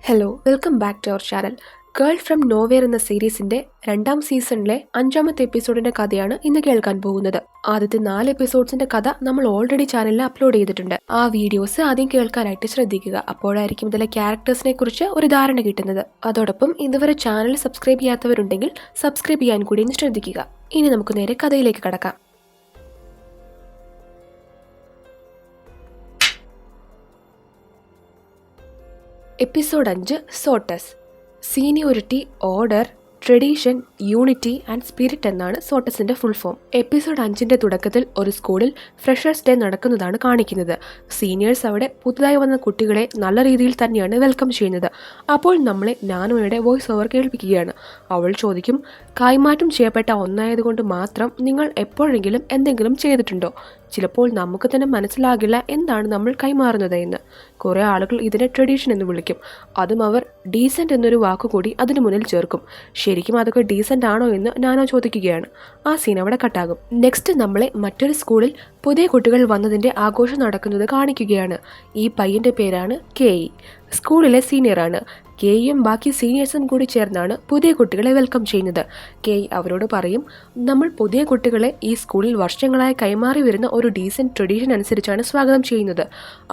Hello welcome back to our channel. Girl from nowhere എന്ന സീരീസിന്റെ 2ാം സീസണിലെ 5ാമത്തെ എപ്പിസോഡിന്റെ കഥയാണ് ഇന്ന് കേൾക്കാൻ പോകുന്നത്. ആദ്യത്തെ 4 എപ്പിസോഡ്സിന്റെ കഥ നമ്മൾ ഓൾറെഡി ചാനലിൽ അപ്ലോഡ് ചെയ്തിട്ടുണ്ട്. ആ വീഡിയോസ് ആദ്യം കേൾക്കാനായിട്ട് ശ്രദ്ധിക്കുക. അപ്പോഴായിരിക്കും ഇതിലെ ക്യാരക്ടേഴ്സിനെ കുറിച്ച് ഒരു ധാരണ കിട്ടുന്നത്. അതോടൊപ്പം ഇതുവരെ ചാനൽ സബ്സ്ക്രൈബ് ചെയ്യാത്തവരുണ്ടെങ്കിൽ സബ്സ്ക്രൈബ് ചെയ്യാൻ കൂടി ഒന്ന് ശ്രദ്ധിക്കുക. ഇനി നമുക്ക് നേരെ കഥയിലേക്ക് കടക്കാം. Episode 5 SOTUS. Seniority, order, tradition, unity and spirit എന്നാണ് സോട്ടസിന്റെ ഫുൾ ഫോം. എപ്പിസോഡ് 5ന്റെ തുടക്കത്തിൽ ഒരു സ്കൂളിൽ ഫ്രഷേഴ്സ് ഡേ നടക്കുന്നതാണ് കാണിക്കുന്നത്. സീനിയേഴ്സ് അവിടെ പുതുതായി വന്ന കുട്ടികളെ നല്ല രീതിയിൽ തന്നെയാണ് വെൽക്കം ചെയ്യുന്നത്. അപ്പോൾ നമ്മളെ നാനോയുടെ വോയിസ് ഓവർ കേൾപ്പിക്കുകയാണ്. അവൾ ചോദിക്കും, കൈമാറ്റം ചെയ്യപ്പെട്ട ഒന്നായതുകൊണ്ട് മാത്രം നിങ്ങൾ എപ്പോഴെങ്കിലും എന്തെങ്കിലും ചെയ്തിട്ടുണ്ടോ? ചിലപ്പോൾ നമുക്ക് തന്നെ മനസ്സിലാകില്ല എന്താണ് നമ്മൾ കൈമാറുന്നത് എന്ന്. കുറേ ആളുകൾ ഇതിനെ ട്രഡീഷൻ എന്ന് വിളിക്കും. അതും അവർ ഡീസൻറ്റ് എന്നൊരു വാക്കുകൂടി അതിനു മുന്നിൽ ചേർക്കും. ശരിക്കും അതൊക്കെ ഡീസൻ്റ് ആണോ എന്ന് നാനോ ചോദിക്കുകയാണ്. ആ സീൻ അവിടെ കട്ടാകും. നെക്സ്റ്റ് നമ്മളെ മറ്റൊരു സ്കൂളിൽ പുതിയ കുട്ടികൾ വന്നതിൻ്റെ ആഘോഷം നടക്കുന്നത് കാണിക്കുകയാണ്. ഈ പയ്യൻ്റെ പേരാണ് കെഇ. സ്കൂളിലെ സീനിയറാണ്. കെയും ബാക്കി സീനിയേഴ്സും കൂടി ചേർന്നാണ് പുതിയ കുട്ടികളെ വെൽക്കം ചെയ്യുന്നത്. കെയ് അവരോട് പറയും, നമ്മൾ പുതിയ കുട്ടികളെ ഈ സ്കൂളിൽ വർഷങ്ങളായി കൈമാറി വരുന്ന ഒരു ഡീസൻറ്റ് ട്രഡീഷൻ അനുസരിച്ചാണ് സ്വാഗതം ചെയ്യുന്നത്.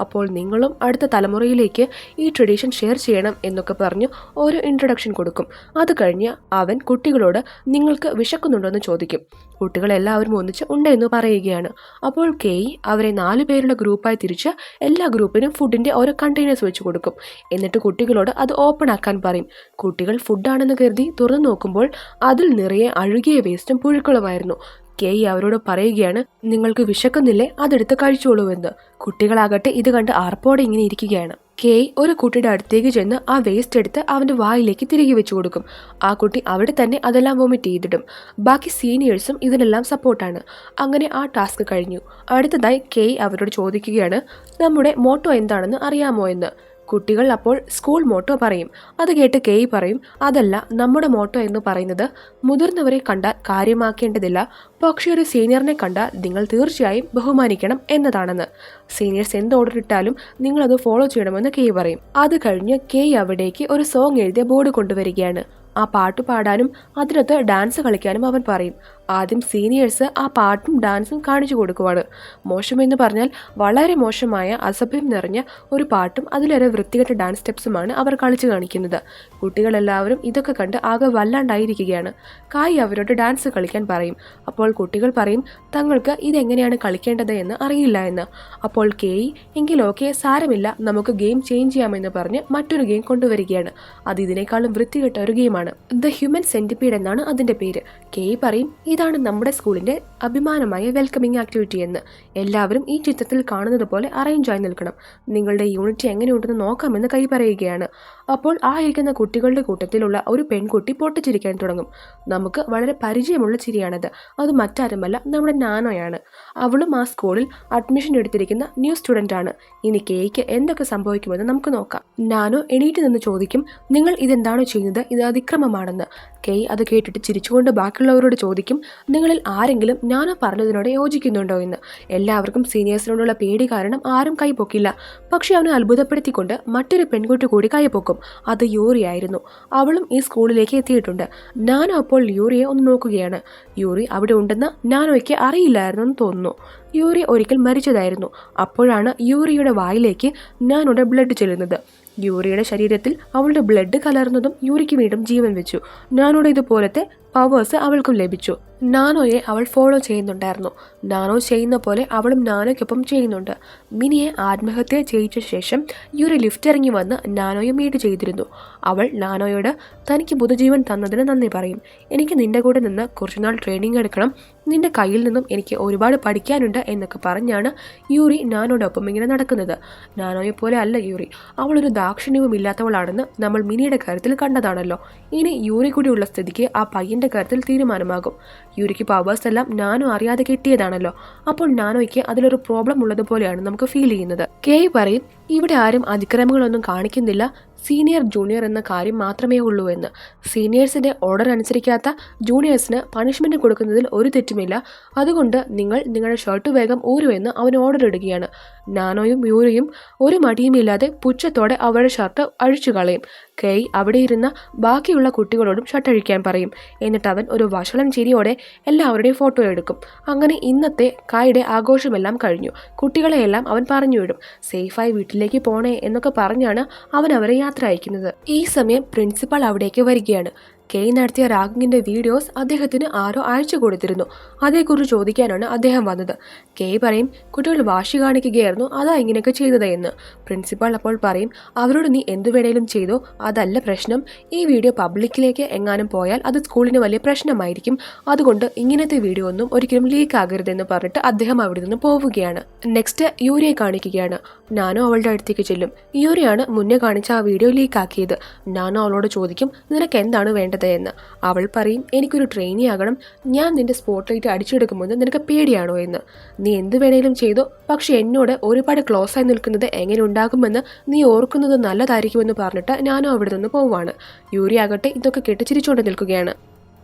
അപ്പോൾ നിങ്ങളും അടുത്ത തലമുറയിലേക്ക് ഈ ട്രഡീഷൻ ഷെയർ ചെയ്യണം എന്നൊക്കെ പറഞ്ഞു ഒരു ഇൻട്രൊഡക്ഷൻ കൊടുക്കും. അത് കഴിഞ്ഞ് അവൻ കുട്ടികളോട് നിങ്ങൾക്ക് വിശക്കുന്നുണ്ടോ എന്ന് ചോദിക്കും. കുട്ടികളെല്ലാവരും ഒന്നിച്ച് ഉണ്ട് എന്ന് പറയുകയാണ്. അപ്പോൾ കെയ് അവരെ 4 പേരുടെ ഗ്രൂപ്പായി തിരിച്ച് എല്ലാ ഗ്രൂപ്പിനും ഫുഡിൻ്റെ ഓരോ കണ്ടെയ്നേഴ്സ് വെച്ച് കൊടുക്കും. എന്നിട്ട് കുട്ടികളോട് അത് ഓപ്പൺ ആക്കാൻ പറയും. കുട്ടികൾ ഫുഡാണെന്ന് കരുതി തുറന്നു നോക്കുമ്പോൾ അതിൽ നിറയെ അഴുകിയ വേസ്റ്റും പുഴുക്കളുമായിരുന്നു. കെയ് അവരോട് പറയുകയാണ്, നിങ്ങൾക്ക് വിശക്കുന്നില്ലേ, അതെടുത്ത് കഴിച്ചോളൂവെന്ന്. കുട്ടികളാകട്ടെ ഇത് കണ്ട് ആർപ്പോടെ ഇങ്ങനെ ഇരിക്കുകയാണ്. കെയ് ഒരു കുട്ടിയുടെ അടുത്തേക്ക് ചെന്ന് ആ വേസ്റ്റ് എടുത്ത് അവൻ്റെ വായിലേക്ക് തിരികെ വെച്ചു കൊടുക്കും. ആ കുട്ടി അവിടെ തന്നെ അതെല്ലാം വൊമിറ്റ് ചെയ്തിടും. ബാക്കി സീനിയേഴ്സും ഇതിനെല്ലാം സപ്പോർട്ടാണ്. അങ്ങനെ ആ ടാസ്ക് കഴിഞ്ഞു. അടുത്തതായി കെയ് അവരോട് ചോദിക്കുകയാണ്, നമ്മുടെ മോട്ടോ എന്താണെന്ന് അറിയാമോ എന്ന്. കുട്ടികൾ അപ്പോൾ സ്കൂൾ മോട്ടോ പറയും. അത് കേട്ട് കെയ് പറയും, അതല്ല, നമ്മുടെ മോട്ടോ എന്ന് പറയുന്നത് മുതിർന്നവരെ കണ്ടാൽ കാര്യമാക്കേണ്ടതില്ല, പക്ഷേ ഒരു സീനിയറിനെ കണ്ടാൽ നിങ്ങൾ തീർച്ചയായും ബഹുമാനിക്കണം എന്നതാണെന്ന്. സീനിയേഴ്സ് എന്ത് ഓർഡർ ഇട്ടാലും നിങ്ങളത് ഫോളോ ചെയ്യണമെന്ന് കെയ് പറയും. അത് കഴിഞ്ഞ് കെയ് അവിടേക്ക് ഒരു സോങ് എഴുതിയ ബോർഡ് കൊണ്ടുവരികയാണ്. ആ പാട്ട് പാടാനും അതിനകത്ത് ഡാൻസ് കളിക്കാനും അവൻ പറയും. ആദ്യം സീനിയേഴ്സ് ആ പാട്ടും ഡാൻസും കാണിച്ചു കൊടുക്കുവാണ്. മോശമെന്ന് പറഞ്ഞാൽ വളരെ മോശമായ അസഭ്യം നിറഞ്ഞ ഒരു പാട്ടും അതിലേറെ വൃത്തികെട്ട ഡാൻസ് സ്റ്റെപ്സുമാണ് അവർ കളിച്ചു കാണിക്കുന്നത്. കുട്ടികളെല്ലാവരും ഇതൊക്കെ കണ്ട് ആകെ വല്ലാണ്ടായിരിക്കുകയാണ്. കായ് അവരോട് ഡാൻസ് കളിക്കാൻ പറയും. അപ്പോൾ കുട്ടികൾ പറയും തങ്ങൾക്ക് ഇതെങ്ങനെയാണ് കളിക്കേണ്ടത് എന്ന് അറിയില്ല എന്ന്. അപ്പോൾ കെയ് എങ്കിലൊക്കെ സാരമില്ല, നമുക്ക് ഗെയിം ചേഞ്ച് ചെയ്യാമെന്ന് പറഞ്ഞ് മറ്റൊരു ഗെയിം കൊണ്ടുവരികയാണ്. അത് ഇതിനേക്കാളും വൃത്തികെട്ട ഒരു ഗെയിമാണ്. ദ ഹ്യൂമൻ സെന്റിപീഡ് എന്നാണ് അതിന്റെ പേര്. കെയ് പറയും, ഇതാണ് നമ്മുടെ സ്കൂളിന്റെ അഭിമാനമായ വെൽക്കമിംഗ് ആക്ടിവിറ്റി എന്ന്. എല്ലാവരും ഈ ചിത്രത്തിൽ കാണുന്നത് പോലെ അറേഞ്ചായി നിൽക്കണം. നിങ്ങളുടെ യൂണിറ്റ് എങ്ങനെയുണ്ടെന്ന് നോക്കാമെന്ന് കൈ പറയുകയാണ്. അപ്പോൾ ആ ഇരിക്കുന്ന കുട്ടികളുടെ കൂട്ടത്തിലുള്ള ഒരു പെൺകുട്ടി പൊട്ടിച്ചിരിക്കാൻ തുടങ്ങും. നമുക്ക് വളരെ പരിചയമുള്ള ചിരിയാണത്. അത് മറ്റാരുമല്ല, നമ്മുടെ നാനോയാണ്. അവളും ആ സ്കൂളിൽ അഡ്മിഷൻ എടുത്തിരിക്കുന്ന ന്യൂ സ്റ്റുഡൻ്റ് ആണ്. ഇനി കെയ്ക്ക് എന്തൊക്കെ സംഭവിക്കുമെന്ന് നമുക്ക് നോക്കാം. നാനോ എണീറ്റ് നിന്ന് ചോദിക്കും, നിങ്ങൾ ഇതെന്താണോ ചെയ്യുന്നത്, ഇത് അതിക്രമമാണെന്ന്. കെയ് അത് കേട്ടിട്ട് ചിരിച്ചുകൊണ്ട് ബാക്കിയുള്ളവരോട് ചോദിക്കും, നിങ്ങളിൽ ആരെങ്കിലും നാനോ പറഞ്ഞതിനോട് യോജിക്കുന്നുണ്ടോ എന്ന്. എല്ലാവർക്കും സീനിയേഴ്സിനോടുള്ള പേടി കാരണം ആരും കൈപൊക്കില്ല. പക്ഷെ അവനെ അത്ഭുതപ്പെടുത്തിക്കൊണ്ട് മറ്റൊരു പെൺകുട്ടി കൂടി കൈപൊക്കും. അത് യൂറി ആയിരുന്നു. അവളും ഈ സ്കൂളിലേക്ക് എത്തിയിട്ടുണ്ട്. നാനോ അപ്പോൾ യൂറിയെ ഒന്ന് നോക്കുകയാണ്. യൂറി അവിടെ ഉണ്ടെന്ന് നാനോയ്ക്ക് അറിയില്ലായിരുന്നു എന്ന് തോന്നുന്നു. യൂറി ഒരിക്കൽ മരിച്ചതായിരുന്നു. അപ്പോഴാണ് യൂറിയുടെ വായിലേക്ക് നാനോയുടെ ബ്ലഡ് ചെല്ലുന്നത്. യൂറിയുടെ ശരീരത്തിൽ അവളുടെ ബ്ലഡ് കലർന്നതും യൂറിക്ക് വീണ്ടും ജീവൻ വെച്ചു. നാനോയുടെ ഇതുപോലത്തെ പവേഴ്സ് അവൾക്കും ലഭിച്ചു. നാനോയെ അവൾ ഫോളോ ചെയ്യുന്നുണ്ടായിരുന്നു. നാനോ ചെയ്യുന്ന പോലെ അവളും നാനോയ്ക്കൊപ്പം ചെയ്യുന്നുണ്ട്. മിനിയെ ആത്മഹത്യ ചെയ്യിച്ച ശേഷം യൂറി ലിഫ്റ്റ് ഇറങ്ങി വന്ന് നാനോയെ മീറ്റ് ചെയ്തിരുന്നു. അവൾ നാനോയോട് തനിക്ക് പുതുജീവൻ തന്നതിന് നന്ദി പറയും. എനിക്ക് നിന്റെ കൂടെ നിന്ന് കുറച്ചുനാൾ ട്രെയിനിങ് എടുക്കണം, നിന്റെ കയ്യിൽ നിന്നും എനിക്ക് ഒരുപാട് പഠിക്കാനുണ്ട് എന്നൊക്കെ പറഞ്ഞാണ് യൂറി നാനോടൊപ്പം ഇങ്ങനെ നടക്കുന്നത്. നാനോയെ പോലെ അല്ല യൂറി. അവളൊരു ദാക്ഷിണ്യവും ഇല്ലാത്തവളാണെന്ന് നമ്മൾ മിനിയുടെ കാര്യത്തിൽ കണ്ടതാണല്ലോ. ഇനി യൂറി കൂടിയുള്ള സ്ഥിതിക്ക് ആ പയ്യന്റെ കാര്യത്തിൽ തീരുമാനമാകും. യൂറിക്ക് പവേഴ്സ് എല്ലാം നാനോ അറിയാതെ കിട്ടിയതാണല്ലോ. അപ്പോൾ നാനോയ്ക്ക് അതിലൊരു പ്രോബ്ലം ഉള്ളതുപോലെയാണ് നമുക്ക് ഫീൽ ചെയ്യുന്നത്. കെയ് പറയും, ഇവിടെ ആരും അതിക്രമങ്ങളൊന്നും കാണിക്കുന്നില്ല, സീനിയർ ജൂനിയർ എന്ന കാര്യം മാത്രമേ ഉള്ളൂ എന്ന്. സീനിയേഴ്സിൻ്റെ ഓർഡർ അനുസരിക്കാത്ത ജൂനിയേഴ്സിന് പണിഷ്മെൻറ്റ് കൊടുക്കുന്നതിൽ ഒരു തെറ്റുമില്ല. അതുകൊണ്ട് നിങ്ങൾ നിങ്ങളുടെ ഷർട്ട് വേഗം ഊരുമെന്ന് അവൻ ഓർഡർ ഇടുകയാണ്. നാനോയും യൂറിയും ഒരു മടിയുമില്ലാതെ പുച്ഛത്തോടെ അവരുടെ ഷർട്ട് അഴിച്ചു കളയും. കെയ് അവിടെ ഇരുന്ന ബാക്കിയുള്ള കുട്ടികളോടും ഷർട്ട് അഴിക്കാൻ പറയും. എന്നിട്ട് അവൻ ഒരു വഷളൻ ചിരിയോടെ എല്ലാവരുടെയും ഫോട്ടോ എടുക്കും. അങ്ങനെ ഇന്നത്തെ കായുടെ ആഘോഷമെല്ലാം കഴിഞ്ഞു. കുട്ടികളെയെല്ലാം അവൻ പറഞ്ഞു വിടും. സേഫായി വീട്ടിലേക്ക് പോണേ എന്നൊക്കെ പറഞ്ഞാണ് അവൻ അവരെ യാത്ര അയക്കുന്നത്. ഈ സമയം പ്രിൻസിപ്പൽ അവിടേക്ക് വരികയാണ്. കെയ് നടത്തിയ റാഗിങ്ങിൻ്റെ വീഡിയോസ് അദ്ദേഹത്തിന് ആരോ അയച്ചു കൊടുത്തിരുന്നു. അതേക്കുറിച്ച് ചോദിക്കാനാണ് അദ്ദേഹം വന്നത്. കെയ് പറയും, കുട്ടികൾ വാശി കാണിക്കുകയായിരുന്നു, അതാ ഇങ്ങനെയൊക്കെ ചെയ്തത് എന്ന്. പ്രിൻസിപ്പാൾ അപ്പോൾ പറയും, അവരോട് നീ എന്തു വേണേലും ചെയ്തോ, അതല്ല പ്രശ്നം. ഈ വീഡിയോ പബ്ലിക്കിലേക്ക് എങ്ങാനും പോയാൽ അത് സ്കൂളിന് വലിയ പ്രശ്നമായിരിക്കും. അതുകൊണ്ട് ഇങ്ങനത്തെ വീഡിയോ ഒന്നും ഒരിക്കലും ലീക്ക് ആകരുതെന്ന് പറഞ്ഞിട്ട് അദ്ദേഹം അവിടെ നിന്ന് പോവുകയാണ്. നെക്സ്റ്റ് യൂരിയെ കാണിക്കുകയാണ്. നാനോ അവളുടെ അടുത്തേക്ക് ചെല്ലും. യൂരിയാണ് മുന്നേ കാണിച്ച ആ വീഡിയോ ലീക്കാക്കിയത്. നാനോ അവളോട് ചോദിക്കും, നിനക്ക് എന്താണ് വേണ്ടത് എന്ന്. അവൾ പറയും, എനിക്കൊരു ട്രെയിനി ആകണം. ഞാൻ നിന്റെ സ്പോട്ട് ലൈറ്റ് അടിച്ചെടുക്കുമെന്ന് നിനക്ക് പേടിയാണോ എന്ന്. നീ എന്ത് വേണേലും ചെയ്തോ, പക്ഷെ എന്നോട് ഒരുപാട് ക്ലോസ് ആയി നിൽക്കുന്നത് എങ്ങനെ ഉണ്ടാകുമെന്ന് നീ ഓർക്കുന്നത് നല്ലതായിരിക്കുമെന്ന് പറഞ്ഞിട്ട് ഞാനും അവിടെ നിന്ന് പോവാണ്. യൂരി ആകട്ടെ ഇതൊക്കെ കേട്ട് ചിരിച്ചുകൊണ്ട് നിൽക്കുകയാണ്.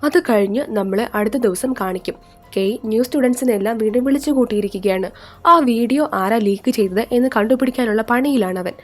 അത് കഴിഞ്ഞ് നമ്മളെ അടുത്ത ദിവസം കാണിക്കും. കെയ് ന്യൂ സ്റ്റുഡൻസിനെല്ലാം വീണ്ടും വിളിച്ചു കൂട്ടിയിരിക്കുകയാണ്. ആ വീഡിയോ ആരാ ലീക്ക് ചെയ്തത് എന്ന് കണ്ടുപിടിക്കാനുള്ള പണിയിലാണ് അവൻ.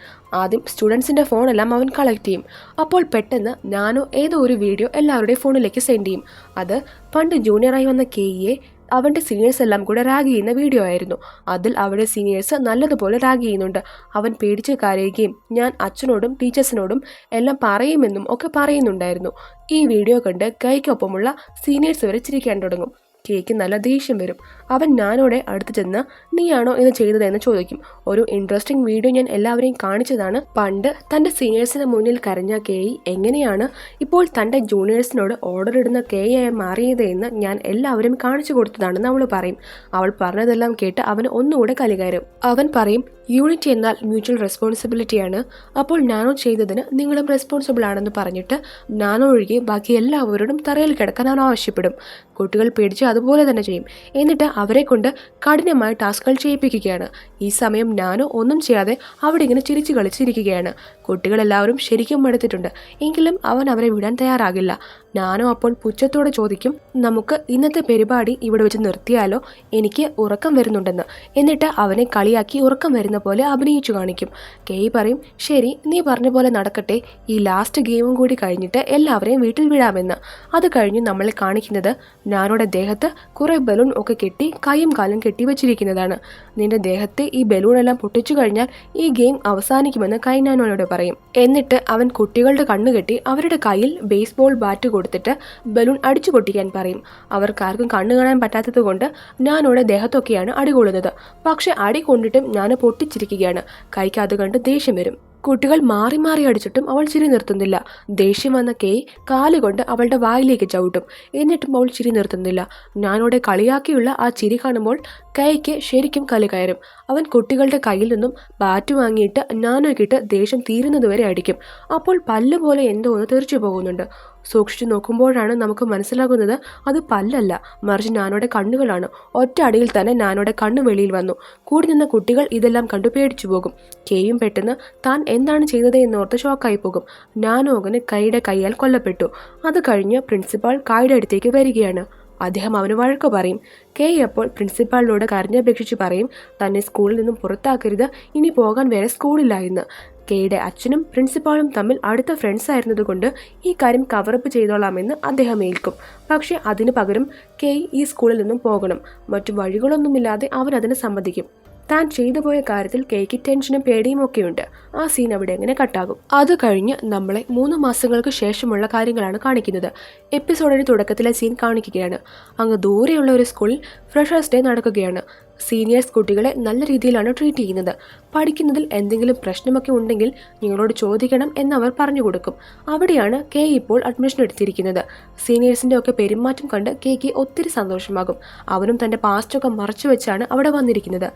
ആദ്യം സ്റ്റുഡൻസിൻ്റെ ഫോണെല്ലാം അവൻ കളക്ട് ചെയ്യും. അപ്പോൾ പെട്ടെന്ന് നാനോ ഏതോ ഒരു വീഡിയോ എല്ലാവരുടെയും ഫോണിലേക്ക് സെൻഡ് ചെയ്യും. അത് പണ്ട് ജൂനിയറായി വന്ന കെയ്യെ അവൻ്റെ സീനിയേഴ്സ് എല്ലാം കൂടെ റാഗ് ചെയ്യുന്ന വീഡിയോ ആയിരുന്നു. അതിൽ അവരുടെ സീനിയേഴ്സ് നല്ലതുപോലെ റാഗ് ചെയ്യുന്നുണ്ട്. അവൻ പേടിച്ച് കരയുകയും ഞാൻ അച്ഛനോടും ടീച്ചേഴ്സിനോടും എല്ലാം പറയുമെന്നും ഒക്കെ പറയുന്നുണ്ടായിരുന്നു. ഈ വീഡിയോ കണ്ട് കൈക്കൊപ്പമുള്ള സീനിയേഴ്സ് വരെ ചിരിക്കാൻ തുടങ്ങും. കേക്ക് നല്ല ദേഷ്യം വരും. അവൻ ഞാനോടെ അടുത്ത് ചെന്ന് നീയാണോ ഇത് ചെയ്തതെന്ന് ചോദിക്കും. ഒരു ഇൻട്രസ്റ്റിംഗ് വീഡിയോ ഞാൻ എല്ലാവരെയും കാണിച്ചതാണ്. പണ്ട് തൻ്റെ സീനിയേഴ്സിന് മുന്നിൽ കരഞ്ഞ കേയ് എങ്ങനെയാണ് ഇപ്പോൾ തൻ്റെ ജൂനിയേഴ്സിനോട് ഓർഡർ ഇടുന്ന കേയായി മാറിയത് എന്ന് ഞാൻ എല്ലാവരും കാണിച്ചു കൊടുത്തതാണെന്ന് അവൾ പറയും. അവൾ പറഞ്ഞതെല്ലാം കേട്ട് അവന് ഒന്നുകൂടെ കലികയറും. അവൻ പറയും, യൂണിറ്റി എന്നാൽ മ്യൂച്വൽ റെസ്പോൺസിബിലിറ്റിയാണ്. അപ്പോൾ നാനോ ചെയ്തതിന് നിങ്ങളും റെസ്പോൺസിബിൾ ആണെന്ന് പറഞ്ഞിട്ട് നാനോ ഒഴികെ ബാക്കി എല്ലാവരോടും തറയിൽ കിടക്കാൻ അവൻ ആവശ്യപ്പെടും. കുട്ടികൾ പേടിച്ച് അതുപോലെ തന്നെ ചെയ്യും. എന്നിട്ട് അവരെ കൊണ്ട് കഠിനമായ ടാസ്കുകൾ ചെയ്യിപ്പിക്കുകയാണ്. ഈ സമയം നാനോ ഒന്നും ചെയ്യാതെ അവിടെ ഇങ്ങനെ ചിരിച്ചു കളിച്ചിരിക്കുകയാണ്. കുട്ടികളെല്ലാവരും ശരിക്കും മടുത്തിട്ടുണ്ട്. എങ്കിലും അവൻ അവരെ വിടാൻ തയ്യാറാകില്ല. നാനോ അപ്പോൾ പുച്ഛത്തോടെ ചോദിക്കും, നമുക്ക് ഇന്നത്തെ പരിപാടി ഇവിടെ വെച്ച് നിർത്തിയാലോ, എനിക്ക് ഉറക്കം വരുന്നുണ്ടെന്ന്. എന്നിട്ട് അവനെ കളിയാക്കി ഉറക്കം വരുന്ന പോലെ അഭിനയിച്ചു കാണിക്കും. കെയ് പറയും, ശരി നീ പറഞ്ഞ പോലെ നടക്കട്ടെ, ഈ ലാസ്റ്റ് ഗെയിമും കൂടി കഴിഞ്ഞിട്ട് എല്ലാവരെയും വീട്ടിൽ വിടാമെന്ന്. അത് കഴിഞ്ഞ് നമ്മളെ കാണിക്കുന്നത് നാനോയുടെ ദേഹത്ത് കുറെ ബലൂൺ ഒക്കെ കെട്ടി കൈയും കാലും കെട്ടി വെച്ചിരിക്കുന്നതാണ്. നിന്റെ ദേഹത്തെ ഈ ബലൂണെല്ലാം പൊട്ടിച്ചു കഴിഞ്ഞാൽ ഈ ഗെയിം അവസാനിക്കുമെന്ന് കൈ നാനോയോട് പറയും. എന്നിട്ട് അവൻ കുട്ടികളുടെ കണ്ണു കെട്ടി അവരുടെ കയ്യിൽ ബേസ്ബോൾ ബാറ്റ് കൊടുത്തിട്ട് ബലൂൺ അടിച്ചു പൊട്ടിക്കാൻ പറയും. അവർക്കാർക്കും കണ്ണു കാണാൻ പറ്റാത്തത് കൊണ്ട് നാനോയുടെ ദേഹത്തൊക്കെയാണ് അടി കൊള്ളുന്നത്. പക്ഷെ അടി കൊണ്ടിട്ടും ഞാൻ പൊട്ടിച്ചിരിക്കുകയാണ്. കൈക്ക് അത് കണ്ട് ദേഷ്യം വരും. കുട്ടികൾ മാറി മാറി അടിച്ചിട്ടും അവൾ ചിരി നിർത്തുന്നില്ല. ദേഷ്യം വന്ന കെയ് കാലുകൊണ്ട് അവളുടെ വായിലേക്ക് ചവിട്ടും. എന്നിട്ടും അവൾ ചിരി നിർത്തുന്നില്ല. ഞാനോടെ കളിയാക്കിയുള്ള ആ ചിരി കാണുമ്പോൾ കെയ്ക്ക് ശരിക്കും കലി കയറും. അവൻ കുട്ടികളുടെ കയ്യിൽ നിന്നും ബാറ്റ് വാങ്ങിയിട്ട് നാനോക്കിട്ട് ദേഷ്യം തീരുന്നതുവരെ അടിക്കും. അപ്പോൾ പല്ല് പോലെ എന്തോ ഒന്ന് തെറിച്ചു പോകുന്നുണ്ട്. സൂക്ഷിച്ചു നോക്കുമ്പോഴാണ് നമുക്ക് മനസ്സിലാകുന്നത് അത് പല്ലല്ല, മറിച്ച് നാനോയുടെ കണ്ണുകളാണ്. ഒറ്റ അടിയിൽ തന്നെ നാനോയുടെ കണ്ണ് വെളിയിൽ വന്നു. കൂടി നിന്ന കുട്ടികൾ ഇതെല്ലാം കണ്ടു പേടിച്ചു പോകും. കെയും പെട്ടെന്ന് താൻ എന്താണ് ചെയ്തത് എന്നോർത്ത് ഷോക്കായി പോകും. നാനോകന് കൈയുടെ കൈയാൽ കൊല്ലപ്പെട്ടു. അത് കഴിഞ്ഞ് പ്രിൻസിപ്പാൾ കായുടെ അടുത്തേക്ക് വരികയാണ്. അദ്ദേഹം അവന് വഴക്ക് പറയും. കെയ് അപ്പോൾ പ്രിൻസിപ്പാളിനോട് കരഞ്ഞപേക്ഷിച്ച് പറയും, തന്നെ സ്കൂളിൽ നിന്നും പുറത്താക്കരുത്, ഇനി പോകാൻ വേറെ സ്കൂളില്ല എന്ന്. കെയുടെ അച്ഛനും പ്രിൻസിപ്പാളും തമ്മിൽ അടുത്ത ഫ്രണ്ട്സ് ആയിരുന്നതുകൊണ്ട് ഈ കാര്യം കവറപ്പ് ചെയ്തോളാമെന്ന് അദ്ദേഹം ഏൽക്കും. പക്ഷേ അതിനു പകരം കെയ് ഈ സ്കൂളിൽ നിന്നും പോകണം. മറ്റു വഴികളൊന്നുമില്ലാതെ അവൻ അതിന് സമ്മതിക്കും. താൻ ചെയ്തു പോയ കാര്യത്തിൽ കെയ്ക്ക് ടെൻഷനും പേടിയും ഒക്കെയുണ്ട്. ആ സീൻ അവിടെ എങ്ങനെ കട്ടാകും. അത് കഴിഞ്ഞ് നമ്മളെ 3 മാസങ്ങൾക്ക് ശേഷമുള്ള കാര്യങ്ങളാണ് കാണിക്കുന്നത്. എപ്പിസോഡിന്റെ തുടക്കത്തിലെ സീൻ കാണിക്കുകയാണ്. അങ്ങ് ദൂരെയുള്ള ഒരു സ്കൂളിൽ ഫ്രഷേഴ്സ് ഡേ നടക്കുകയാണ്. സീനിയേഴ്സ് കുട്ടികളെ നല്ല രീതിയിലാണ് ട്രീറ്റ് ചെയ്യുന്നത്. പഠിക്കുന്നതിൽ എന്തെങ്കിലും പ്രശ്നമൊക്കെ ഉണ്ടെങ്കിൽ നിങ്ങളോട് ചോദിക്കണം എന്നവർ പറഞ്ഞു കൊടുക്കും. അവിടെയാണ് കെയ് ഇപ്പോൾ അഡ്മിഷൻ എടുത്തിരിക്കുന്നത്. സീനിയേഴ്സിൻ്റെ ഒക്കെ പെരുമാറ്റം കണ്ട് കെയ്ക്ക് ഒത്തിരി സന്തോഷമാകും. അവനും തൻ്റെ പാസ്റ്റൊക്കെ മറച്ചു വെച്ചാണ് അവിടെ വന്നിരിക്കുന്നത്.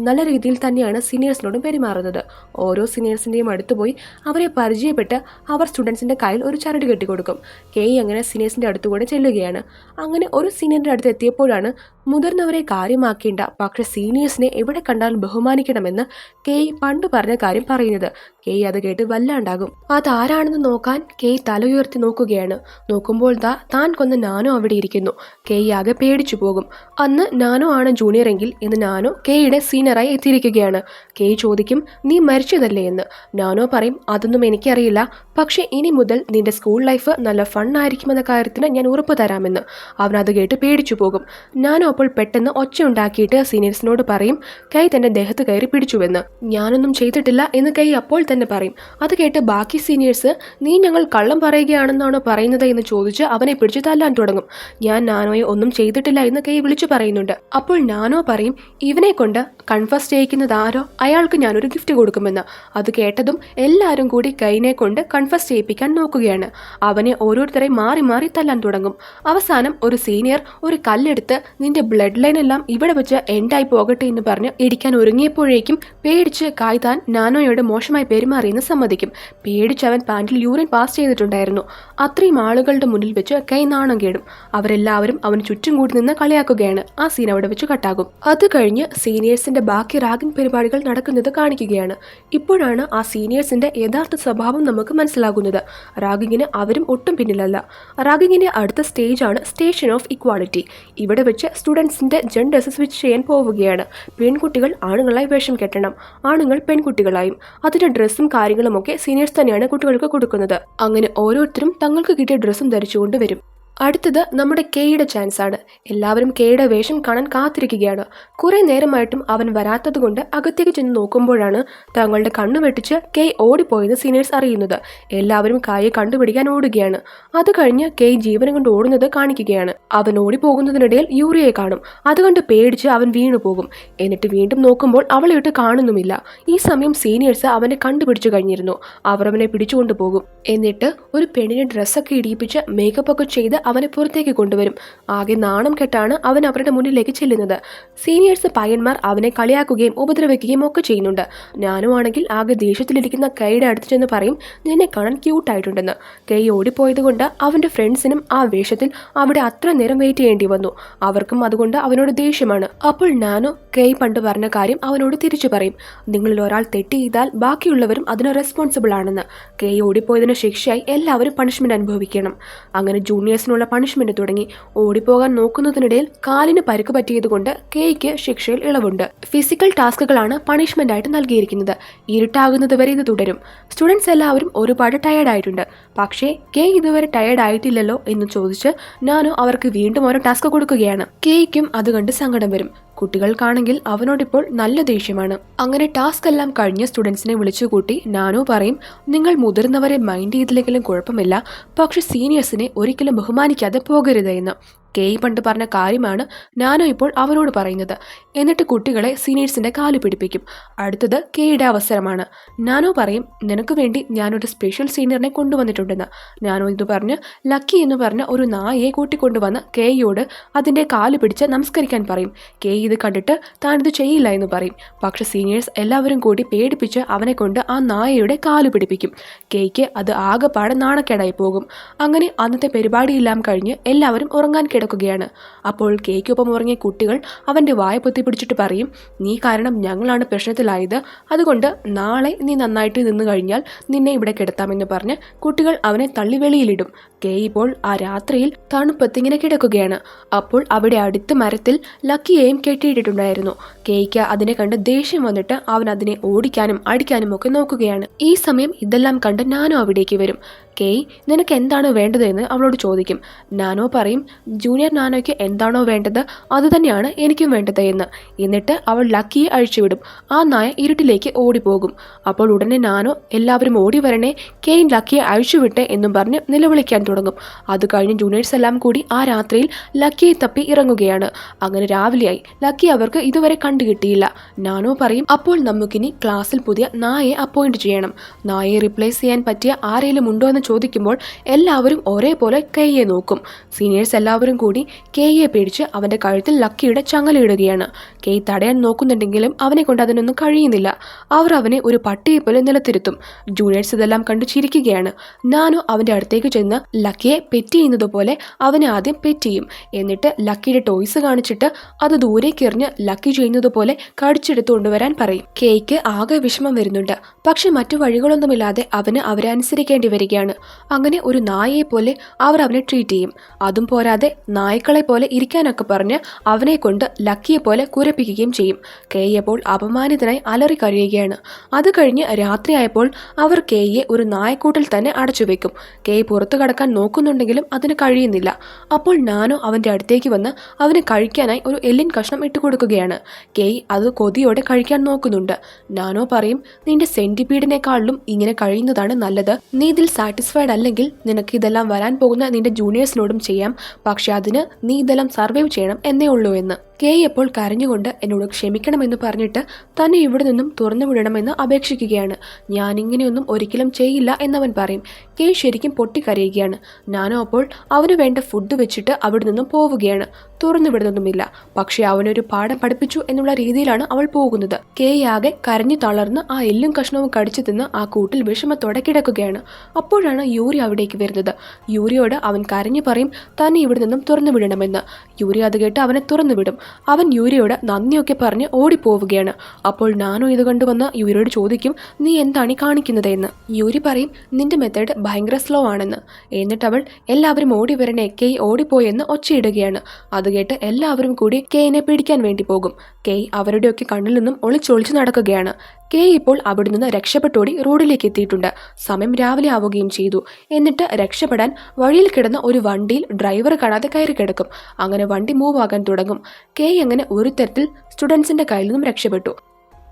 നല്ല രീതിയിൽ തന്നെയാണ് സീനിയേഴ്സിനോടും പെരുമാറുന്നത്. ഓരോ സീനിയേഴ്സിൻ്റെയും അടുത്ത് പോയി അവരെ പരിചയപ്പെട്ട് അവർ സ്റ്റുഡൻസിൻ്റെ കയ്യിൽ ഒരു ചരട് കെട്ടിക്കൊടുക്കും. കെയ് അങ്ങനെ സീനിയേഴ്സിൻ്റെ അടുത്തുകൂടെ ചെല്ലുകയാണ്. അങ്ങനെ ഒരു സീനിയറിൻ്റെ അടുത്ത് എത്തിയപ്പോഴാണ് മുതിർന്നവരെ കാര്യമാക്കേണ്ട, പക്ഷെ സീനിയേഴ്സിനെ എവിടെ കണ്ടാലും ബഹുമാനിക്കണമെന്ന് കെയ് പണ്ട് പറഞ്ഞ കാര്യം പറയുന്നത്. കെയ് അത് കേട്ട് വല്ലാണ്ടാകും. അതാരാണെന്ന് നോക്കാൻ കെയ് തല ഉയർത്തി നോക്കുകയാണ്. നോക്കുമ്പോൾ താൻ കൊന്ന നാനോ അവിടെ ഇരിക്കുന്നു. കെയ് ആകെ പേടിച്ചു പോകും. അന്ന് നാനോ ആണ് ജൂനിയർ എങ്കിൽ ഇന്ന് നാനോ കെയുടെ സീനിയറായി എത്തിയിരിക്കുകയാണ്. കെയ് ചോദിക്കും, നീ മരിച്ചതല്ലേ എന്ന്. നാനോ പറയും, അതൊന്നും എനിക്കറിയില്ല, പക്ഷേ ഇനി മുതൽ നിന്റെ സ്കൂൾ ലൈഫ് നല്ല ഫണ്ണായിരിക്കുമെന്ന കാര്യത്തിന് ഞാൻ ഉറപ്പ് തരാമെന്ന്. അവനത് കേട്ട് പേടിച്ചു പോകും. നാനോ അപ്പോൾ പെട്ടെന്ന് ഒച്ച ഉണ്ടാക്കിയിട്ട് സീനിയേഴ്സിനോട് പറയും, കെയ് തന്റെ ദേഹത്ത് കയറി പിടിച്ചുവെന്ന്. ഞാനൊന്നും ചെയ്തിട്ടില്ല എന്ന് കെയ് അപ്പോൾ തന്നെ പറയും. അത് കേട്ട് ബാക്കി സീനിയേഴ്സ്, നീ ഞങ്ങൾ കള്ളം പറയുകയാണെന്നാണോ പറയുന്നത് എന്ന് ചോദിച്ച് അവനെ പിടിച്ച് തല്ലാൻ തുടങ്ങും. ഞാൻ നാനോയെ ഒന്നും ചെയ്തിട്ടില്ല എന്ന് കെയ് വിളിച്ചു പറയുന്നുണ്ട്. അപ്പോൾ നാനോ പറയും, ഇവനെ കൊണ്ട് കൺഫസ് ചെയ്യിക്കുന്നത് ആരോ അയാൾക്ക് ഞാനൊരു ഗിഫ്റ്റ് കൊടുക്കുമെന്ന്. അത് കേട്ടതും എല്ലാവരും കൂടി കെയിനെ കൊണ്ട് കൺഫസ് ചെയ്യിപ്പിക്കാൻ നോക്കുകയാണ്. അവനെ ഓരോരുത്തരെ മാറി മാറി തല്ലാൻ തുടങ്ങും. അവസാനം ഒരു സീനിയർ ഒരു കല്ലെടുത്ത്, നിന്റെ ബ്ലഡ് ലൈൻ എല്ലാം ഇവിടെ വെച്ച് എൻഡായി പോകട്ടെ എന്ന് പറഞ്ഞ് ഇടിക്കാൻ ഒരുങ്ങിയപ്പോഴേക്കും പേടിച്ച് കായ് താൻ നാനോയോട് മോശമായി പെരുമാറിയെന്ന് സമ്മതിക്കും. പേടിച്ച് അവൻ പാൻറിൽ യൂറിൻ പാസ് ചെയ്തിട്ടുണ്ടായിരുന്നു. അത്രയും ആളുകളുടെ മുന്നിൽ വെച്ച് കെയ് നാണം കേടും. അവരെല്ലാവരും അവന് ചുറ്റും കൂടി നിന്ന് കളിയാക്കുകയാണ്. ആ സീൻ അവിടെ വെച്ച് കട്ടാകും. അത് കഴിഞ്ഞ് സീനിയേഴ്സിന്റെ ബാക്കി റാഗിംഗ് പരിപാടികൾ നടക്കുന്നത് കാണിക്കുകയാണ്. ഇപ്പോഴാണ് ആ സീനിയേഴ്സിന്റെ യഥാർത്ഥ സ്വഭാവം നമുക്ക് മനസ്സിലാകുന്നത്. റാഗിങ്ങിന് അവരും ഒട്ടും പിന്നിലല്ല. റാഗിങ്ങിന്റെ അടുത്ത സ്റ്റേജാണ് സ്റ്റേഷൻ ഓഫ് ഇക്വാളിറ്റി. ഇവിടെ വെച്ച് സ്റ്റുഡൻസിന്റെ ജെൻഡേഴ്സ് സ്വിച്ച് ചെയ്യാൻ പോവുകയാണ്. പെൺകുട്ടികൾ ആണുങ്ങളായി വേഷം കെട്ടണം, ആണുങ്ങൾ പെൺകുട്ടികളായും. അതിന്റെ ഡ്രസ്സും കാര്യങ്ങളുമൊക്കെ സീനിയേഴ്സ് തന്നെയാണ് കുട്ടികൾക്ക് കൊടുക്കുന്നത്. അങ്ങനെ ഓരോരുത്തരും തങ്ങൾക്ക് കിട്ടിയ ഡ്രസ്സും ധരിച്ചുകൊണ്ട് വരും. അടുത്തത് നമ്മുടെ കെയുടെ ചാൻസ് ആണ്. എല്ലാവരും കെയുടെ വേഷം കാണാൻ കാത്തിരിക്കുകയാണ്. കുറെ നേരമായിട്ടും അവൻ വരാത്തത് കൊണ്ട് അകത്തേക്ക് ചെന്ന് നോക്കുമ്പോഴാണ് തങ്ങളുടെ കണ്ണു വെട്ടിച്ച് കെയ് ഓടിപ്പോയെന്ന് സീനിയേഴ്സ് അറിയുന്നത്. എല്ലാവരും കായെ കണ്ടുപിടിക്കാൻ ഓടുകയാണ്. അത് കഴിഞ്ഞ് കെയ് ജീവനം കൊണ്ട് ഓടുന്നത് കാണിക്കുകയാണ്. അവൻ ഓടിപ്പോകുന്നതിനിടയിൽ യൂറിയെ കാണും. അതുകൊണ്ട് പേടിച്ച് അവൻ വീണു പോകും. എന്നിട്ട് വീണ്ടും നോക്കുമ്പോൾ അവളെ ഇട്ട് കാണുന്നുമില്ല. ഈ സമയം സീനിയേഴ്സ് അവനെ കണ്ടുപിടിച്ചു കഴിഞ്ഞിരുന്നു. അവർ അവനെ പിടിച്ചുകൊണ്ടു പോകും. എന്നിട്ട് ഒരു പെണ്ണിനെ ഡ്രസ്സൊക്കെ ഇടിയിപ്പിച്ച് മേക്കപ്പ് ഒക്കെ ചെയ്ത് അവനെ പുറത്തേക്ക് കൊണ്ടുവരും. ആകെ നാണം കെട്ടാണ് അവൻ അവരുടെ മുന്നിലേക്ക് ചെല്ലുന്നത്. സീനിയേഴ്സ് പയ്യന്മാർ അവനെ കളിയാക്കുകയും ഉപദ്രവിക്കുകയും ഒക്കെ ചെയ്യുന്നുണ്ട്. നാനോ ആണെങ്കിൽ ആകെ ദേഷ്യത്തിലിരിക്കുന്ന കെയുടെ അടുത്ത് ചെന്ന് പറയും, നിന്നെ കാണാൻ ക്യൂട്ടായിട്ടുണ്ടെന്ന്. കെയ് ഓടിപ്പോയത് കൊണ്ട് അവന്റെ ഫ്രണ്ട്സിനും ആ വേഷത്തിൽ അവിടെ അത്ര നേരം വെയിറ്റ് ചെയ്യേണ്ടി വന്നു. അവർക്കും അതുകൊണ്ട് അവനോട് ദേഷ്യമാണ്. അപ്പോൾ നാനോ കെയ് പണ്ട് പറഞ്ഞ കാര്യം അവനോട് തിരിച്ചു പറയും. നിങ്ങളിൽ ഒരാൾ തെറ്റ് ചെയ്താൽ ബാക്കിയുള്ളവരും അതിന് റെസ്പോൺസിബിൾ ആണെന്ന്. കെയ് ഓടിപ്പോയതിന് ശിക്ഷയായി എല്ലാവരും പണിഷ്മെന്റ് അനുഭവിക്കണം. അങ്ങനെ ജൂനിയേഴ്സിനുള്ള പണിഷ്മെന്റ് തുടങ്ങി. ഓടിപ്പോകാൻ നോക്കുന്നതിനിടയിൽ കാലിന് പരിക്ക് പറ്റിയതുകൊണ്ട് കെയ്ക്ക് ശിക്ഷയിൽ ഇളവുണ്ട്. ഫിസിക്കൽ ടാസ്കുകളാണ് പണിഷ്മെന്റ് ആയിട്ട് നൽകിയിരിക്കുന്നത്. ഇരുട്ടാകുന്നത് വരെ ഇത് തുടരും. സ്റ്റുഡൻസ് എല്ലാവരും ഒരുപാട് ടയേർഡ് ആയിട്ടുണ്ട്. പക്ഷേ കെയ് ഇതുവരെ ടയേർഡ് ആയിട്ടില്ലല്ലോ എന്ന് ചോദിച്ച് നാനോ അവർക്ക് വീണ്ടും ഓരോ ടാസ്ക് കൊടുക്കുകയാണ്. കെയ്ക്കും അത് കണ്ട് സങ്കടം വരും. കുട്ടികൾക്കാണെങ്കിൽ അവനോടിപ്പോൾ നല്ല ദേഷ്യമാണ്. അങ്ങനെ ടാസ്ക് എല്ലാം കഴിഞ്ഞ് സ്റ്റുഡൻസിനെ വിളിച്ചുകൂട്ടി നാനോ പറയും, നിങ്ങൾ മുതിർന്നവരെ മൈൻഡ് ചെയ്തില്ലെങ്കിലും കുഴപ്പമില്ല, പക്ഷെ സീനിയേഴ്സിനെ ഒരിക്കലും ബഹുമാനിക്കാതെ പോകരുത് എന്ന്. കെയ് പണ്ട് പറഞ്ഞ കാര്യമാണ് നാനോ ഇപ്പോൾ അവരോട് പറയുന്നത്. എന്നിട്ട് കുട്ടികളെ സീനിയേഴ്സിന്റെ കാല് പിടിപ്പിക്കും. അടുത്തത് കെയുടെ അവസരമാണ്. നാനോ പറയും, നിനക്ക് വേണ്ടി ഞാനൊരു സ്പെഷ്യൽ സീനിയറിനെ കൊണ്ടുവന്നിട്ടുണ്ടെന്ന്. നാനോ ഇത് പറഞ്ഞ് ലക്കി എന്ന് പറഞ്ഞ ഒരു നായയെ കൂട്ടിക്കൊണ്ടുവന്ന് കെയോട് അതിന്റെ കാല് പിടിച്ച് നമസ്കരിക്കാൻ പറയും. കെയ് ഇത് കണ്ടിട്ട് താനിത് ചെയ്യില്ല എന്ന് പറയും. പക്ഷെ സീനിയേഴ്സ് എല്ലാവരും കൂടി പേടിപ്പിച്ച് അവനെ കൊണ്ട് ആ നായയുടെ കാല് പിടിപ്പിക്കും. കെയ്ക്ക് അത് ആകെപ്പാടെ നാണക്കേടായി പോകും. അങ്ങനെ അന്നത്തെ പരിപാടിയെല്ലാം കഴിഞ്ഞ് എല്ലാവരും ഉറങ്ങാൻ കിടക്കുകയാണ്. അപ്പോൾ കെയ്ക്കൊപ്പം ഉറങ്ങിയ കുട്ടികൾ അവന്റെ വായ പൊത്തിപ്പിടിച്ചിട്ട് പറയും, നീ കാരണം ഞങ്ങളാണ് പ്രശ്നത്തിലായത്, അതുകൊണ്ട് നാളെ നീ നന്നായിട്ട് നിന്ന് കഴിഞ്ഞാൽ നിന്നെ ഇവിടെ കിടത്താമെന്ന് പറഞ്ഞ് കുട്ടികൾ അവനെ തള്ളി വെളിയിലിടും. കെയ് ഇപ്പോൾ ആ രാത്രിയിൽ തണുപ്പത്തിങ്ങനെ കിടക്കുകയാണ്. അപ്പോൾ അവിടെ അടുത്ത മരത്തിൽ ലക്കിയെയും കെട്ടിയിട്ടിട്ടുണ്ടായിരുന്നു. കെയ്ക്ക് അതിനെ കണ്ട് ദേഷ്യം വന്നിട്ട് അവൻ അതിനെ ഓടിക്കാനും അടിക്കാനും ഒക്കെ നോക്കുകയാണ്. ഈ സമയം ഇതെല്ലാം കണ്ട് നാനോ അവിടേക്ക് വരും. കെയ്, നിനക്ക് എന്താണ് വേണ്ടതെന്ന് അവളോട് ചോദിക്കും. നാനോ പറയും, ജൂനിയർ നാനോയ്ക്ക് എന്താണോ വേണ്ടത് അതുതന്നെയാണ് എനിക്കും വേണ്ടത് എന്ന്. എന്നിട്ട് അവൾ ലക്കിയെ അഴിച്ചുവിടും. ആ നായ ഇരുട്ടിലേക്ക് ഓടിപ്പോകും. അപ്പോൾ ഉടനെ നാനോ, എല്ലാവരും ഓടി വരണേ, കെയ് ലക്കിയെ അഴിച്ചുവിട്ടെ എന്നും പറഞ്ഞ് നിലവിളിക്കാൻ തുടങ്ങും. അത് കഴിഞ്ഞ് ജൂനിയേഴ്സ് എല്ലാം കൂടി ആ രാത്രിയിൽ ലക്കിയെ തപ്പി ഇറങ്ങുകയാണ്. അങ്ങനെ രാവിലെയായി. ലക്കി അവർക്ക് ഇതുവരെ കണ്ടുകിട്ടിയില്ല. നാനോ പറയും, അപ്പോൾ നമുക്കിനി ക്ലാസ്സിൽ പുതിയ നായയെ അപ്പോയിന്റ് ചെയ്യണം. നായയെ റിപ്ലേസ് ചെയ്യാൻ പറ്റിയ ആരെങ്കിലും ഉണ്ടോ എന്ന് ചോദിക്കുമ്പോൾ എല്ലാവരും ഒരേപോലെ കെയെ നോക്കും. സീനിയേഴ്സ് എല്ലാവരും കൂടി കെയെ പേടിച്ച് അവൻ്റെ കഴുത്തിൽ ലക്കിയുടെ ചങ്ങലയിടുകയാണ്. കെയ് തടയാൻ നോക്കുന്നുണ്ടെങ്കിലും അവനെ കൊണ്ട് അതിനൊന്നും കഴിയുന്നില്ല. അവർ അവനെ ഒരു പട്ടിയെ പോലെ നിലത്തിരുത്തും. ജൂനിയേഴ്സ് ഇതെല്ലാം കണ്ടു ചിരിക്കുകയാണ്. നാനോ അവൻ്റെ അടുത്തേക്ക് ചെന്ന് ലക്കിയെ പെറ്റ് ചെയ്യുന്നത് പോലെ അവനെ ആദ്യം പെറ്റ് ചെയ്യും. എന്നിട്ട് ലക്കിയുടെ ടോയ്സ് കാണിച്ചിട്ട് അത് ദൂരേക്ക് എറിഞ്ഞ് ലക്കി ചെയ്യുന്നത് പോലെ കടിച്ചെടുത്ത് കൊണ്ടുവരാൻ പറയും. കെയ്ക്ക് ആകെ വിഷമം വരുന്നുണ്ട്. പക്ഷെ മറ്റു വഴികളൊന്നുമില്ലാതെ അവരെ അനുസരിക്കേണ്ടി വരികയാണ്. അങ്ങനെ ഒരു നായയെ പോലെ അവർ അവനെ ട്രീറ്റ് ചെയ്യും. അതും പോരാതെ നായ്ക്കളെ പോലെ ഇരിക്കാനൊക്കെ പറഞ്ഞ് അവനെ കൊണ്ട് ലക്കിയെ പോലെ കുരപ്പിക്കുകയും ചെയ്യും. കെയ് അപ്പോൾ അപമാനിതനായി അലറി കരയുകയാണ്. അത് കഴിഞ്ഞ് രാത്രിയായപ്പോൾ അവർ കെയ്യെ ഒരു നായക്കൂട്ടിൽ തന്നെ അടച്ചുവെക്കും. കെയ് പുറത്തു കടക്കാൻ നോക്കുന്നുണ്ടെങ്കിലും അതിന് കഴിയുന്നില്ല. അപ്പോൾ നാനോ അവൻ്റെ അടുത്തേക്ക് വന്ന് അവന് കഴിക്കാനായി ഒരു എല്ലിൻ കഷ്ണം ഇട്ടുകൊടുക്കുകയാണ്. കെയ് അത് കൊതിയോടെ കഴിക്കാൻ നോക്കുന്നുണ്ട്. നാനോ പറയും, നിന്റെ സെന്റിപീഡിനെക്കാളിലും ഇങ്ങനെ കഴിയുന്നതാണ് നല്ലത്. നീ ഇതിൽ സാറ്റിസ്ഫൈഡ് അല്ലെങ്കിൽ നിനക്ക് ഇതെല്ലാം വരാൻ പോകുന്ന നിന്റെ ജൂനിയേഴ്സിനോടും ചെയ്യാം. പക്ഷെ അതിന് നീ ഇതെല്ലാം സർവൈവ് ചെയ്യണം എന്നേ ഉള്ളൂ എന്ന്. കെയ് അപ്പോൾ കരഞ്ഞുകൊണ്ട് എന്നോട് ക്ഷമിക്കണമെന്ന് പറഞ്ഞിട്ട് തന്നെ ഇവിടെ നിന്നും തുറന്നു വിടണമെന്ന് അപേക്ഷിക്കുകയാണ്. ഞാനിങ്ങനെയൊന്നും ഒരിക്കലും ചെയ്യില്ല എന്നവൻ പറയും. കെയ് ശരിക്കും പൊട്ടിക്കരയുകയാണ്. നാനോ അപ്പോൾ അവന് വേണ്ട ഫുഡ് വെച്ചിട്ട് അവിടെ നിന്നും പോവുകയാണ്. തുറന്നു വിടുന്നതുമില്ല. പക്ഷെ അവനൊരു പാഠം പഠിപ്പിച്ചു എന്നുള്ള രീതിയിലാണ് അവൾ പോകുന്നത്. കെയ് ആകെ കരഞ്ഞു തളർന്ന് ആ എല്ലും കഷ്ണവും കടിച്ചു തിന്ന് ആ കൂട്ടിൽ വിഷമത്തോടെ കിടക്കുകയാണ്. അപ്പോഴാണ് യൂരി അവിടേക്ക് വരുന്നത്. യൂരിയോട് അവൻ കരഞ്ഞു പറയും തന്നെ ഇവിടെ നിന്നും തുറന്നു വിടണമെന്ന്. യൂരി അത് കേട്ട് അവനെ തുറന്നു വിടും. അവൻ യൂരിയോട് നന്ദിയൊക്കെ പറഞ്ഞ് ഓടിപ്പോവുകയാണ്. അപ്പോൾ നാനോ ഇത് കണ്ടുവന്ന് യൂരിയോട് ചോദിക്കും, നീ എന്താണ് കാണിക്കുന്നത് എന്ന്. യൂരി പറയും, നിന്റെ മെത്തേഡ് ഭയങ്കര സ്ലോ ആണെന്ന്. എന്നിട്ട് അവൾ എല്ലാവരും ഓടി വരണേ, കെയ് ഓടിപ്പോയെന്ന് ഒച്ചയിടുകയാണ്. അത് കേട്ട് എല്ലാവരും കൂടി കെയിനെ പിടിക്കാൻ വേണ്ടി പോകും. കെയ് അവരുടെയൊക്കെ കണ്ണിൽ നിന്നും ഒളിച്ചൊളിച്ച് നടക്കുകയാണ്. കെയ് ഇപ്പോൾ അവിടെ നിന്ന് രക്ഷപ്പെട്ടോടി റോഡിലേക്ക് എത്തിയിട്ടുണ്ട്. സമയം രാവിലെ ആവുകയും ചെയ്തു. എന്നിട്ട് രക്ഷപ്പെടാൻ വഴിയിൽ കിടന്ന ഒരു വണ്ടിയിൽ ഡ്രൈവർ കാണാതെ കയറി കിടക്കും. അങ്ങനെ വണ്ടി മൂവ് ആകാൻ തുടങ്ങും. കെയ് അങ്ങനെ ഒരു തരത്തിൽ സ്റ്റുഡൻസിന്റെ കയ്യിൽ നിന്നും രക്ഷപ്പെട്ടു.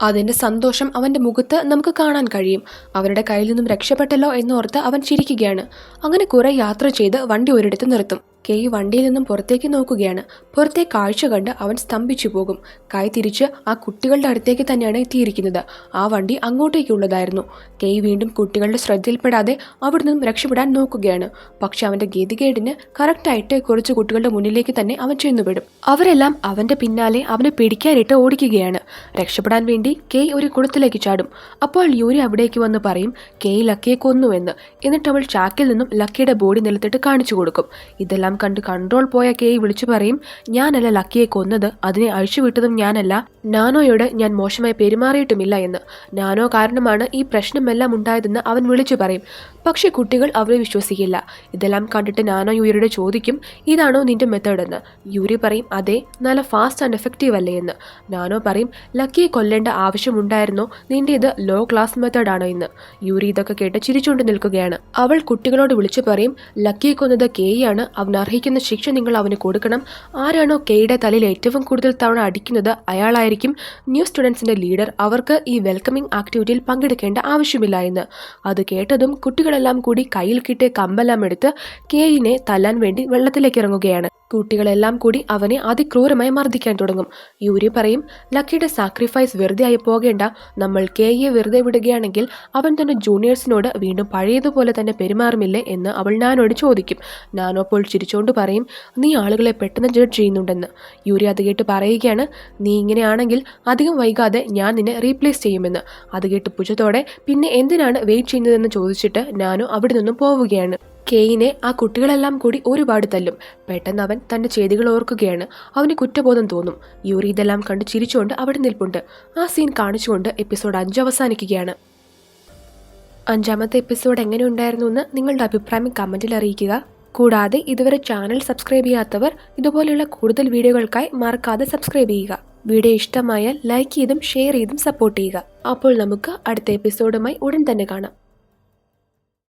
അതിൻ്റെ സന്തോഷം അവൻ്റെ മുഖത്ത് നമുക്ക് കാണാൻ കഴിയും. അവരുടെ കയ്യിൽ നിന്നും രക്ഷപ്പെട്ടല്ലോ എന്നോർത്ത് അവൻ ചിരിക്കുകയാണ്. അങ്ങനെ കുറെ യാത്ര ചെയ്ത് വണ്ടി ഒരിടത്ത് നിർത്തും. കെയ് വണ്ടിയിൽ നിന്നും പുറത്തേക്ക് നോക്കുകയാണ്. പുറത്തെ കാഴ്ച കണ്ട് അവൻ സ്തംഭിച്ചു പോകും. കൈ തിരിച്ച് ആ കുട്ടികളുടെ അടുത്തേക്ക് തന്നെയാണ് എത്തിയിരിക്കുന്നത്. ആ വണ്ടി അങ്ങോട്ടേക്കുള്ളതായിരുന്നു. കെയ് വീണ്ടും കുട്ടികളുടെ ശ്രദ്ധയിൽപ്പെടാതെ അവിടെ നിന്നും രക്ഷപ്പെടാൻ നോക്കുകയാണ്. പക്ഷെ അവൻ്റെ ഗതികേടിന് കറക്റ്റായിട്ട് കുറച്ച് കുട്ടികളുടെ മുന്നിലേക്ക് തന്നെ അവൻ ചെന്നുവിടും. അവരെല്ലാം അവൻ്റെ പിന്നാലെ അവനെ പിടിക്കാനിട്ട് ഓടിക്കുകയാണ്. രക്ഷപ്പെടാൻ വേണ്ടി കെയ് ഒരു കുളത്തിലേക്ക് ചാടും. അപ്പോൾ യൂരി അവിടേക്ക് വന്ന് പറയും, കെയ് ലക്കിയെ കൊന്നുവെന്ന്. എന്നിട്ട് അവൾ ചാക്കിൽ നിന്നും ലക്കിയുടെ ബോഡി നിലത്തിട്ട് കാണിച്ചു കൊടുക്കും. ഇതെല്ലാം കണ്ട് കൺട്രോൾ പോയ കെയ് വിളിച്ചു പറയും, ഞാനല്ല ലക്കിയെ കൊന്നത്, അതിനെ അഴിച്ചുവിട്ടതും ഞാനല്ല. നാനോയോട് ഞാൻ മോശമായി പെരുമാറിയിട്ടുമില്ല എന്ന്. നാനോ കാരണമാണ് ഈ പ്രശ്നമെല്ലാം ഉണ്ടായതെന്ന് അവൻ വിളിച്ചു പറയും. പക്ഷെ കുട്ടികൾ അവരെ വിശ്വസിക്കില്ല. ഇതെല്ലാം കണ്ടിട്ട് നാനോ യൂരിയോട് ചോദിക്കും, ഇതാണോ നിന്റെ മെത്തേഡ് എന്ന്. യൂരി പറയും, അതെ, നല്ല ഫാസ്റ്റ് ആൻഡ് എഫക്റ്റീവ് അല്ലേ എന്ന്. നാനോ പറയും, ലക്കിയെ കൊല്ലേണ്ട ആവശ്യമുണ്ടായിരുന്നോ, നിന്റെ ഇത് ലോ ക്ലാസ് മെത്തേഡ് ആണോ എന്ന്. യൂരി ഇതൊക്കെ കേട്ട് ചിരിച്ചുകൊണ്ട് നിൽക്കുകയാണ്. അവൾ കുട്ടികളോട് വിളിച്ചു പറയും, ലക്കിയെ കൊന്നത് കെയ് ആണ്, അവൻ അർഹിക്കുന്ന ശിക്ഷ നിങ്ങൾ അവന് കൊടുക്കണം. ആരാണോ കെയുടെ തലയിൽ ഏറ്റവും കൂടുതൽ തവണ അടിക്കുന്നത് അയാളായിരിക്കും ന്യൂ സ്റ്റുഡൻസിന്റെ ലീഡർ. അവർക്ക് ഈ വെൽക്കമിംഗ് ആക്ടിവിറ്റിയിൽ പങ്കെടുക്കേണ്ട ആവശ്യമില്ല എന്ന്. അത് കേട്ടതും കുട്ടികളെല്ലാം കൂടി കയ്യിൽ കിട്ടിയ കമ്പെല്ലാം എടുത്ത് കെയിനെ തല്ലാൻ വേണ്ടി വെള്ളത്തിലേക്ക് ഇറങ്ങുകയാണ്. കുട്ടികളെല്ലാം കൂടി അവനെ അതിക്രൂരമായി മർദ്ദിക്കാൻ തുടങ്ങും. യൂരി പറയും, ലക്കിയുടെ സാക്രിഫൈസ് വെറുതെ ആയി പോകേണ്ട. നമ്മൾ കെയെ വെറുതെ വിടുകയാണെങ്കിൽ അവൻ തന്റെ ജൂനിയേഴ്സിനോട് വീണ്ടും പഴയതുപോലെ തന്നെ പെരുമാറുമില്ലേ എന്ന് അവൾ നാനോട് ചോദിക്കും. നാനോ അപ്പോൾ ചിരിച്ചുകൊണ്ട് പറയും, നീ ആളുകളെ പെട്ടെന്ന് ജഡ്ജ് ചെയ്യുന്നുണ്ടെന്ന്. യൂരി അത് കേട്ട് പറയുകയാണ്, നീ ഇങ്ങനെയാണെങ്കിൽ അധികം വൈകാതെ ഞാൻ നിന്നെ റീപ്ലേസ് ചെയ്യുമെന്ന്. അത് കേട്ട് പുച്ഛത്തോടെ പിന്നെ എന്തിനാണ് വെയിറ്റ് ചെയ്യുന്നതെന്ന് ചോദിച്ചിട്ട് നാനോ അവിടെ നിന്നും പോവുകയാണ്. കെയിനെ ആ കുട്ടികളെല്ലാം കൂടി ഒരുപാട് തല്ലും. പെട്ടെന്ന് അവൻ തൻ്റെ ചെയ്തികൾ ഓർക്കുകയാണ്. അവന് കുറ്റബോധം തോന്നും. യൂറി ഇതെല്ലാം കണ്ട് ചിരിച്ചുകൊണ്ട് അവിടെ നിൽപ്പുണ്ട്. ആ സീൻ കാണിച്ചുകൊണ്ട് എപ്പിസോഡ് 5 അവസാനിക്കുകയാണ്. 5ാമത്തെ എപ്പിസോഡ് എങ്ങനെ ഉണ്ടായിരുന്നു എന്ന് നിങ്ങളുടെ അഭിപ്രായം കമൻറ്റിൽ അറിയിക്കുക. കൂടാതെ ഇതുവരെ ചാനൽ സബ്സ്ക്രൈബ് ചെയ്യാത്തവർ ഇതുപോലെയുള്ള കൂടുതൽ വീഡിയോകൾക്കായി മറക്കാതെ സബ്സ്ക്രൈബ് ചെയ്യുക. വീഡിയോ ഇഷ്ടമായാൽ ലൈക്ക് ചെയ്തും ഷെയർ ചെയ്തും സപ്പോർട്ട് ചെയ്യുക. അപ്പോൾ നമുക്ക് അടുത്ത എപ്പിസോഡുമായി ഉടൻ തന്നെ കാണാം.